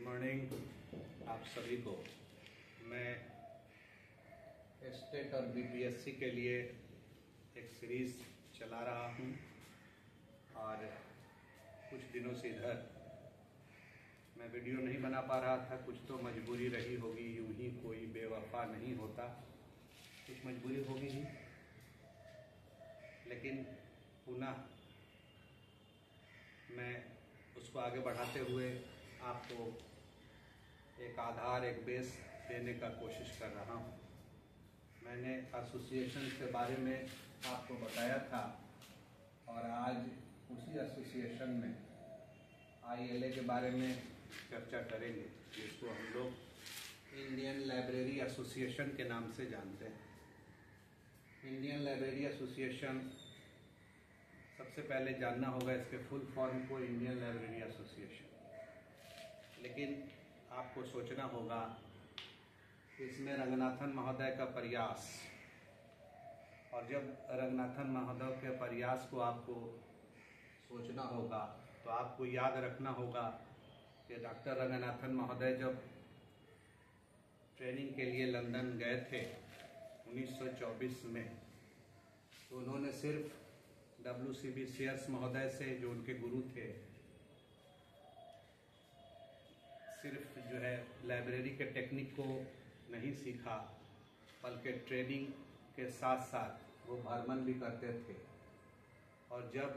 Good morning आप सभी को। मैं स्टेट और बीपीएससी के लिए एक सीरीज़ चला रहा हूँ और कुछ दिनों से इधर मैं वीडियो नहीं बना पा रहा था। कुछ तो मजबूरी रही होगी, यूं ही कोई बेवफा नहीं होता, कुछ मजबूरी होगी ही। लेकिन पुनः मैं उसको आगे बढ़ाते हुए आपको एक आधार, एक बेस देने का कोशिश कर रहा हूँ। मैंने एसोसिएशन के बारे में आपको बताया था और आज उसी एसोसिएशन में आईएलए के बारे में चर्चा करेंगे, जिसको हम लोग इंडियन लाइब्रेरी एसोसिएशन के नाम से जानते हैं। इंडियन लाइब्रेरी एसोसिएशन, सबसे पहले जानना होगा इसके फुल फॉर्म को, इंडियन लाइब्रेरी एसोसिएशन। लेकिन आपको सोचना होगा इसमें रंगनाथन महोदय का प्रयास, और जब रंगनाथन महोदय के प्रयास को आपको सोचना होगा तो आपको याद रखना होगा कि डॉक्टर रंगनाथन महोदय जब ट्रेनिंग के लिए लंदन गए थे 1924 में, तो उन्होंने सिर्फ WCB शेयर्स महोदय से, जो उनके गुरु थे, सिर्फ जो है लाइब्रेरी के टेक्निक को नहीं सीखा, बल्कि ट्रेनिंग के साथ साथ वो भ्रमण भी करते थे। और जब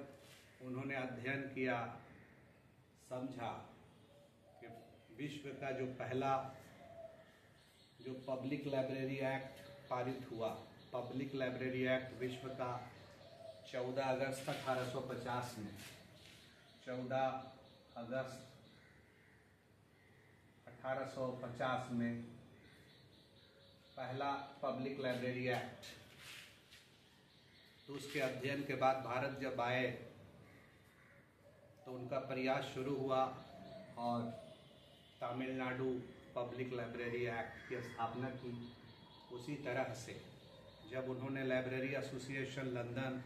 उन्होंने अध्ययन किया, समझा कि विश्व का जो पहला जो पब्लिक लाइब्रेरी एक्ट पारित हुआ, पब्लिक लाइब्रेरी एक्ट विश्व का 14 अगस्त 1850 में, 14 अगस्त 1850 में पहला पब्लिक लाइब्रेरी एक्ट। तो उसके अध्ययन के बाद भारत जब आए तो उनका प्रयास शुरू हुआ और तमिलनाडु पब्लिक लाइब्रेरी एक्ट की स्थापना की। उसी तरह से जब उन्होंने लाइब्रेरी एसोसिएशन लंदन,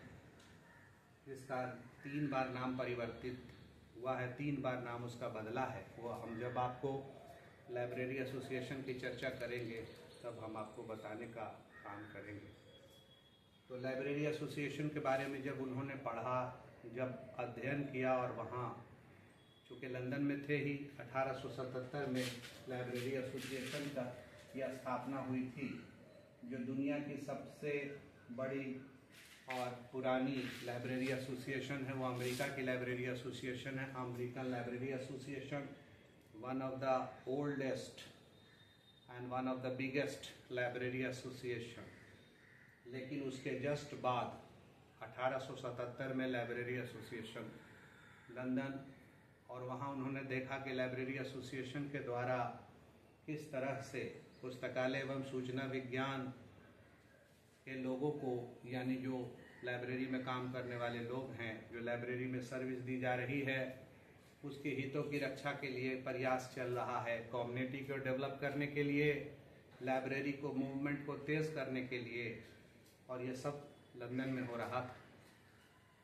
जिसका 3 बार नाम परिवर्तित हुआ है, 3 बार नाम उसका बदला है, वो हम जब आपको लाइब्रेरी एसोसिएशन की चर्चा करेंगे तब हम आपको बताने का काम करेंगे। तो लाइब्रेरी एसोसिएशन के बारे में जब उन्होंने पढ़ा, जब अध्ययन किया, और वहाँ चूँकि लंदन में थे ही, 1877 में लाइब्रेरी एसोसिएशन का यह स्थापना हुई थी, जो दुनिया की सबसे बड़ी और पुरानी लाइब्रेरी एसोसिएशन है। वो अमेरिका की लाइब्रेरी एसोसिएशन है, American library association, one of the oldest and one of the biggest library association. लेकिन उसके जस्ट बाद 1877 में लाइब्रेरी एसोसिएशन लंदन, और वहाँ उन्होंने देखा कि लाइब्रेरी एसोसिएशन के द्वारा किस तरह से पुस्तकालय एवं सूचना विज्ञान के लोगों को, यानी जो लाइब्रेरी में काम करने वाले लोग हैं, जो लाइब्रेरी में सर्विस दी जा रही है, उसके हितों की रक्षा के लिए प्रयास चल रहा है। कम्युनिटी को डेवलप करने के लिए, लाइब्रेरी को मूवमेंट को तेज करने के लिए, और ये सब लंदन में हो रहा था।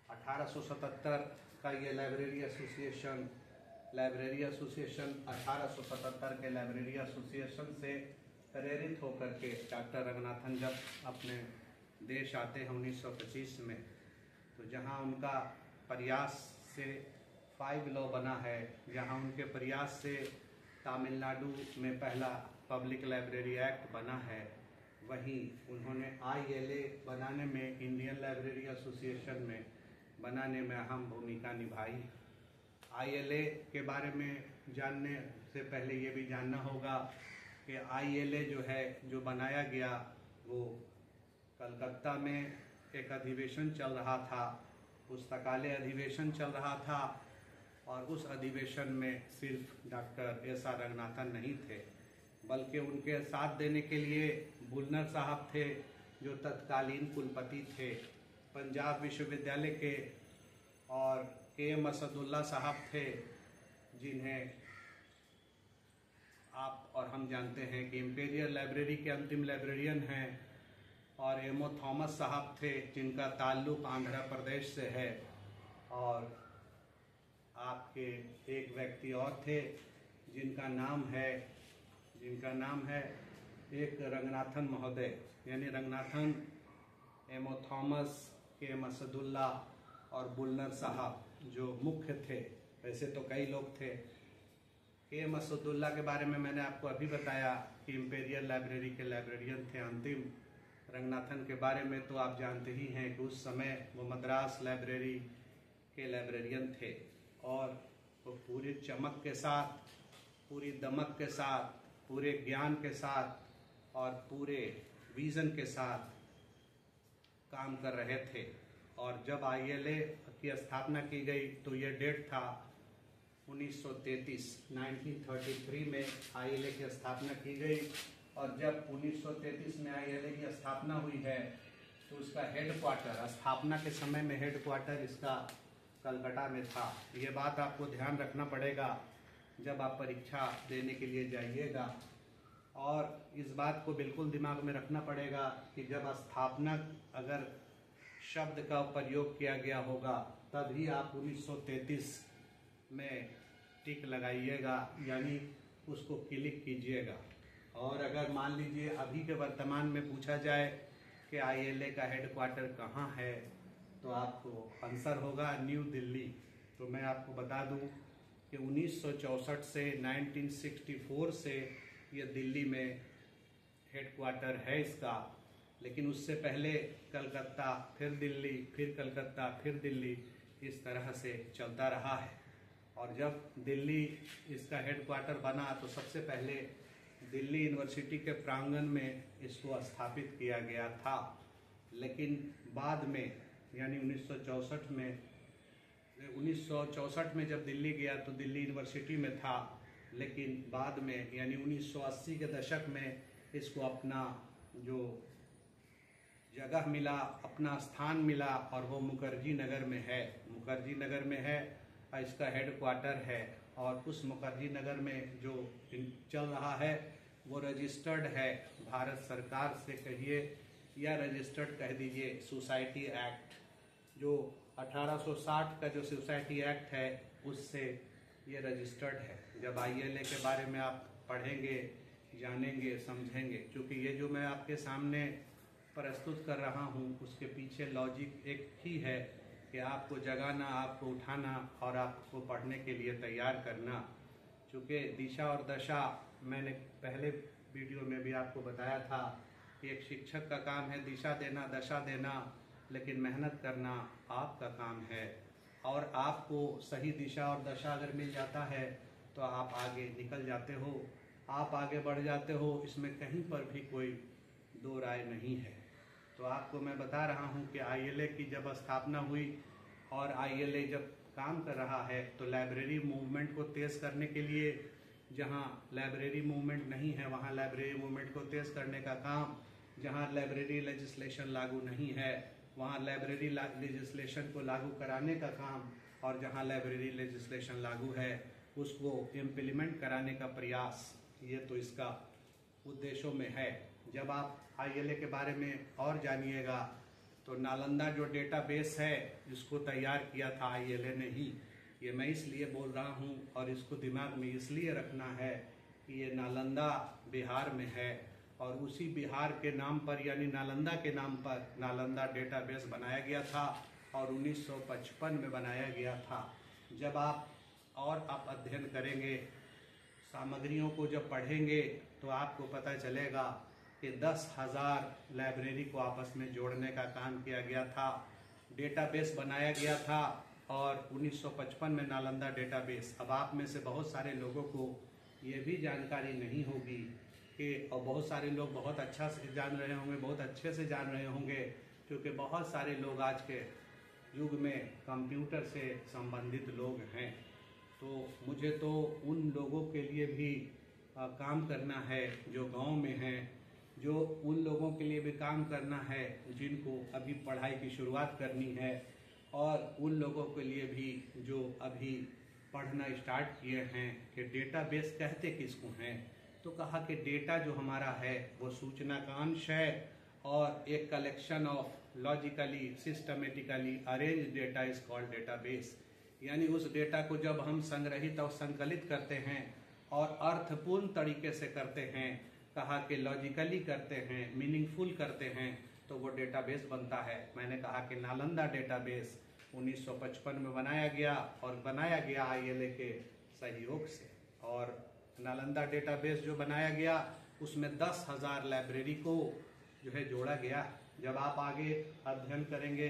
1877 का ये लाइब्रेरी एसोसिएशन 1877 के लाइब्रेरी एसोसिएशन से प्रेरित होकर के डॉक्टर रंगनाथन जब अपने देश आते हैं 1925 में, तो जहां उनका प्रयास से 5 लॉ बना है, जहां उनके प्रयास से तमिलनाडु में पहला पब्लिक लाइब्रेरी एक्ट बना है, वहीं उन्होंने आईएलए बनाने में, इंडियन लाइब्रेरी एसोसिएशन में बनाने में अहम भूमिका निभाई। आईएलए के बारे में जानने से पहले ये भी जानना होगा कि आईएलए जो है, जो बनाया गया, वो कलकत्ता में एक अधिवेशन चल रहा था, पुस्तकालय अधिवेशन चल रहा था, और उस अधिवेशन में सिर्फ डॉक्टर SR रंगनाथन नहीं थे, बल्कि उनके साथ देने के लिए बुलनर साहब थे, जो तत्कालीन कुलपति थे पंजाब विश्वविद्यालय के, और KM असदुल्ला साहब थे, जिन्हें आप और हम जानते हैं कि इंपीरियल लाइब्रेरी के अंतिम लाइब्रेरियन हैं, और एमओ थॉमस साहब थे, जिनका ताल्लुक आंध्र प्रदेश से है, और आपके एक व्यक्ति और थे जिनका नाम है एक रंगनाथन महोदय, यानी रंगनाथन, एमओ थॉमस, के एम असदुल्ला और बुल्लर साहब जो मुख्य थे। वैसे तो कई लोग थे। के एम असदुल्ला के बारे में मैंने आपको अभी बताया कि इम्पेरियल लाइब्रेरी के लाइब्रेरियन थे अंतिम। रंगनाथन के बारे में तो आप जानते ही हैं कि उस समय वो मद्रास लाइब्रेरी के लाइब्रेरियन थे और वो पूरी चमक के साथ, पूरी दमक के साथ, पूरे ज्ञान के साथ और पूरे विजन के साथ काम कर रहे थे। और जब ILA की स्थापना की गई तो ये डेट था 1933 में ILA की स्थापना की गई। और जब 1933 में ILA की स्थापना हुई है तो उसका हेडक्वार्टर, स्थापना के समय में हेडक्वार्टर इसका कलकत्ता में था। ये बात आपको ध्यान रखना पड़ेगा जब आप परीक्षा देने के लिए जाइएगा, और इस बात को बिल्कुल दिमाग में रखना पड़ेगा कि जब स्थापना अगर शब्द का प्रयोग किया गया होगा तभी आप 1933 में टिक लगाइएगा, यानी उसको क्लिक कीजिएगा। और अगर मान लीजिए अभी के वर्तमान में पूछा जाए कि ILA का हेडक्वार्टर कहाँ है तो आपको आंसर होगा न्यू दिल्ली। तो मैं आपको बता दूं कि 1964 से 1964 से ये दिल्ली में हेडक्वार्टर है इसका, लेकिन उससे पहले कलकत्ता, फिर दिल्ली, फिर कलकत्ता, फिर दिल्ली, इस तरह से चलता रहा है। और जब दिल्ली इसका हेडक्वार्टर बना तो सबसे पहले दिल्ली यूनिवर्सिटी के प्रांगण में इसको स्थापित किया गया था, लेकिन बाद में यानी 1964 में जब दिल्ली गया तो दिल्ली यूनिवर्सिटी में था, लेकिन बाद में यानी 1980 के दशक में इसको अपना जो जगह मिला, अपना स्थान मिला, और वो मुखर्जी नगर में है। मुखर्जी नगर में है और इसका हेडक्वार्टर है। और उस मुखर्जी नगर में जो चल रहा है वो रजिस्टर्ड है भारत सरकार से कहिए या रजिस्टर्ड कह दीजिए सोसाइटी एक्ट, जो 1860 का जो सोसाइटी एक्ट है उससे ये रजिस्टर्ड है। जब ILA के बारे में आप पढ़ेंगे, जानेंगे, समझेंगे, क्योंकि ये जो मैं आपके सामने प्रस्तुत कर रहा हूँ उसके पीछे लॉजिक एक ही है कि आपको जगाना, आपको उठाना और आपको पढ़ने के लिए तैयार करना। चूँकि दिशा और दशा मैंने पहले वीडियो में भी आपको बताया था कि एक शिक्षक का काम है दिशा देना, दशा देना, लेकिन मेहनत करना आपका काम है। और आपको सही दिशा और दशा अगर मिल जाता है तो आप आगे निकल जाते हो, आप आगे बढ़ जाते हो, इसमें कहीं पर भी कोई दो राय नहीं है। तो आपको मैं बता रहा हूँ कि ILA की जब स्थापना हुई और ILA जब काम कर रहा है तो लाइब्रेरी मूवमेंट को तेज़ करने के लिए, जहाँ लाइब्रेरी मूवमेंट नहीं है वहाँ लाइब्रेरी मूवमेंट को तेज़ करने का काम, जहाँ लाइब्रेरी लेजिस्लेशन लागू नहीं है वहाँ लाइब्रेरी लेजिस्लेशन को लागू कराने का काम, और जहाँ लाइब्रेरी लेजिस्लेशन लागू है उसको इम्प्लीमेंट कराने का प्रयास, ये तो इसका उद्देश्यों में है। जब आप ILA के बारे में और जानिएगा तो नालंदा जो डेटाबेस है इसको तैयार किया था ILA ने ही। ये मैं इसलिए बोल रहा हूँ और इसको दिमाग में इसलिए रखना है कि ये नालंदा बिहार में है और उसी बिहार के नाम पर यानी नालंदा के नाम पर नालंदा डेटाबेस बनाया गया था और 1955 में बनाया गया था। जब आप अध्ययन करेंगे, सामग्रियों को जब पढ़ेंगे तो आपको पता चलेगा कि 10,000 लाइब्रेरी को आपस में जोड़ने का काम किया गया था, डेटाबेस बनाया गया था और 1955 में नालंदा डेटाबेस। अब आप में से बहुत सारे लोगों को ये भी जानकारी नहीं होगी कि, और बहुत सारे लोग बहुत अच्छा से जान रहे होंगे, बहुत अच्छे से जान रहे होंगे, क्योंकि बहुत सारे लोग आज के युग में कंप्यूटर से संबंधित लोग हैं। तो मुझे तो उन लोगों के लिए भी काम करना है जो गांव में हैं, जो उन लोगों के लिए भी काम करना है जिनको अभी पढ़ाई की शुरुआत करनी है, और उन लोगों के लिए भी जो अभी पढ़ना स्टार्ट किए हैं कि डेटाबेस कहते किसको हैं। तो कहा कि डेटा जो हमारा है वो सूचना का अंश है और एक collection of logically systematically arrange data is called database. यानी उस डेटा को जब हम संग्रहित और संकलित करते हैं और अर्थपूर्ण तरीके से करते हैं, कहा कि लॉजिकली करते हैं, मीनिंगफुल करते हैं, तो वो डेटाबेस बनता है। मैंने कहा कि नालंदा डेटाबेस 1955 में बनाया गया और बनाया गया ILA के सहयोग से। और नालंदा डेटाबेस जो बनाया गया उसमें 10,000 लाइब्रेरी को जो है जोड़ा गया। जब आप आगे अध्ययन करेंगे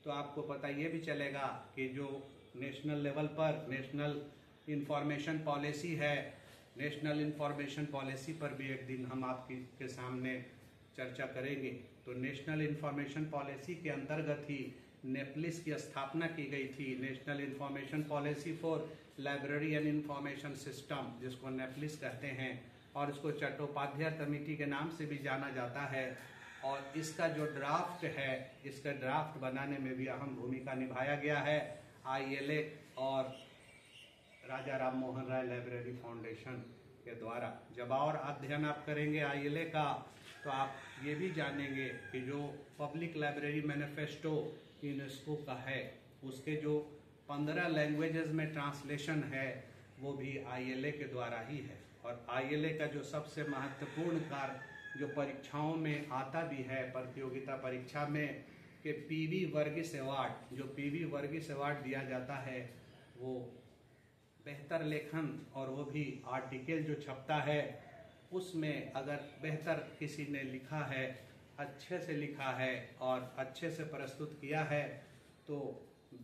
तो आपको पता ये भी चलेगा कि जो नेशनल लेवल पर नेशनल इंफॉर्मेशन पॉलिसी है, नेशनल इंफॉर्मेशन पॉलिसी पर भी एक दिन हम आपके सामने चर्चा करेंगे। तो नेशनल इंफॉर्मेशन पॉलिसी के अंतर्गत ही नेपलिस की स्थापना की गई थी, national information policy for library and information system, जिसको नेपलिस कहते हैं, और इसको चट्टोपाध्याय कमेटी के नाम से भी जाना जाता है। और इसका जो ड्राफ्ट है, इसका ड्राफ्ट बनाने में भी अहम भूमिका निभाया गया है ILA और राजा राम मोहन राय लाइब्रेरी फाउंडेशन के द्वारा। जब और अध्ययन आप करेंगे ILA का तो आप ये भी जानेंगे कि जो पब्लिक लाइब्रेरी मैनिफेस्टो यूनेस्को का है, उसके जो 15 लैंग्वेजेस में ट्रांसलेशन है वो भी ILA के द्वारा ही है। और ILA का जो सबसे महत्वपूर्ण कार्य जो परीक्षाओं में आता भी है, प्रतियोगिता परीक्षा में, कि PV वर्गीस अवार्ड, जो PV वर्गीस अवार्ड दिया जाता है वो बेहतर लेखन और वो भी आर्टिकल जो छपता है उसमें अगर बेहतर किसी ने लिखा है, अच्छे से लिखा है और अच्छे से प्रस्तुत किया है, तो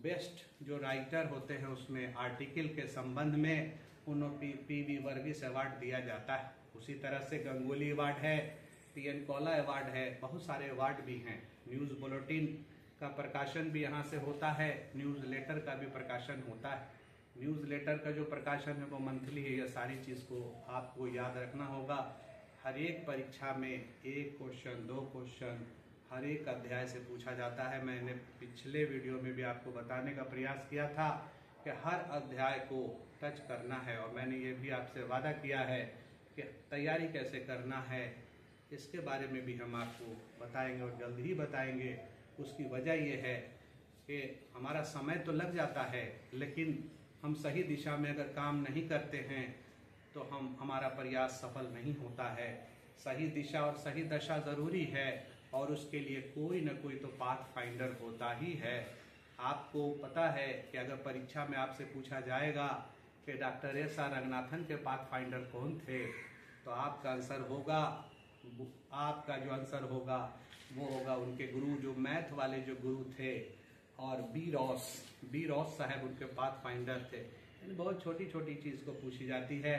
बेस्ट जो राइटर होते हैं उसमें आर्टिकल के संबंध में उन्हें PV वर्गीस अवार्ड दिया जाता है। उसी तरह से गंगोली अवार्ड है, PN कौला अवार्ड है, बहुत सारे अवार्ड भी हैं। न्यूज़ बुलेटिन का प्रकाशन भी यहाँ से होता है, न्यूज़ लेटर का भी प्रकाशन होता है। न्यूज़ लेटर का जो प्रकाशन है वो मंथली है। यह सारी चीज़ को आपको याद रखना होगा। हर एक परीक्षा में 1 क्वेश्चन 2 क्वेश्चन हर एक अध्याय से पूछा जाता है। मैंने पिछले वीडियो में भी आपको बताने का प्रयास किया था कि हर अध्याय को टच करना है, और मैंने ये भी आपसे वादा किया है कि तैयारी कैसे करना है इसके बारे में भी हम आपको बताएंगे और जल्द ही बताएंगे। उसकी वजह यह है कि हमारा समय तो लग जाता है, लेकिन हम सही दिशा में अगर काम नहीं करते हैं तो हमारा प्रयास सफल नहीं होता है। सही दिशा और सही दशा ज़रूरी है, और उसके लिए कोई न कोई तो पाथ फाइंडर होता ही है। आपको पता है कि अगर परीक्षा में आपसे पूछा जाएगा कि डॉक्टर S.R. रंगनाथन के पाथ फाइंडर कौन थे, तो आपका आंसर होगा, आपका जो आंसर होगा वो होगा उनके गुरु, जो मैथ वाले जो गुरु थे, और बी रॉस साहब उनके पाथ फाइंडर थे। बहुत छोटी छोटी चीज़ को पूछी जाती है,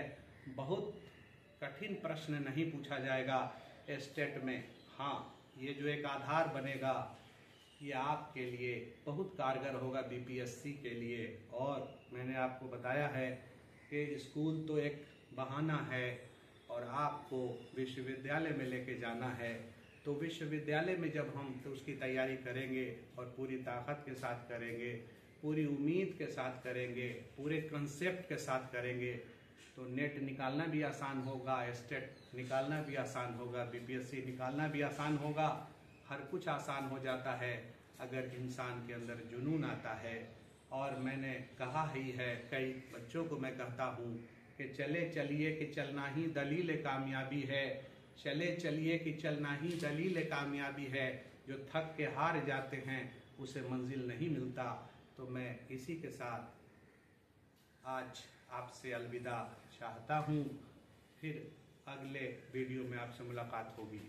बहुत कठिन प्रश्न नहीं पूछा जाएगा स्टेट में। हाँ, ये जो एक आधार बनेगा ये आपके लिए बहुत कारगर होगा BPSC के लिए। और मैंने आपको बताया है कि स्कूल तो एक बहाना है और आपको विश्वविद्यालय में लेके जाना है। तो विश्वविद्यालय में जब हम तो उसकी तैयारी करेंगे और पूरी ताकत के साथ करेंगे, पूरी उम्मीद के साथ करेंगे, पूरे कंसेप्ट के साथ करेंगे, तो नेट निकालना भी आसान होगा, स्टेट निकालना भी आसान होगा, BPSC निकालना भी आसान होगा। हर कुछ आसान हो जाता है अगर इंसान के अंदर जुनून आता है। और मैंने कहा ही है, कई बच्चों को मैं कहता हूँ कि चले चलिए कि चलना ही दलील कामयाबी है, चले चलिए कि चलना ही दलील कामयाबी है। जो थक के हार जाते हैं उसे मंजिल नहीं मिलता। तो मैं इसी के साथ आज आपसे अलविदा चाहता हूँ। फिर अगले वीडियो में आपसे मुलाकात होगी।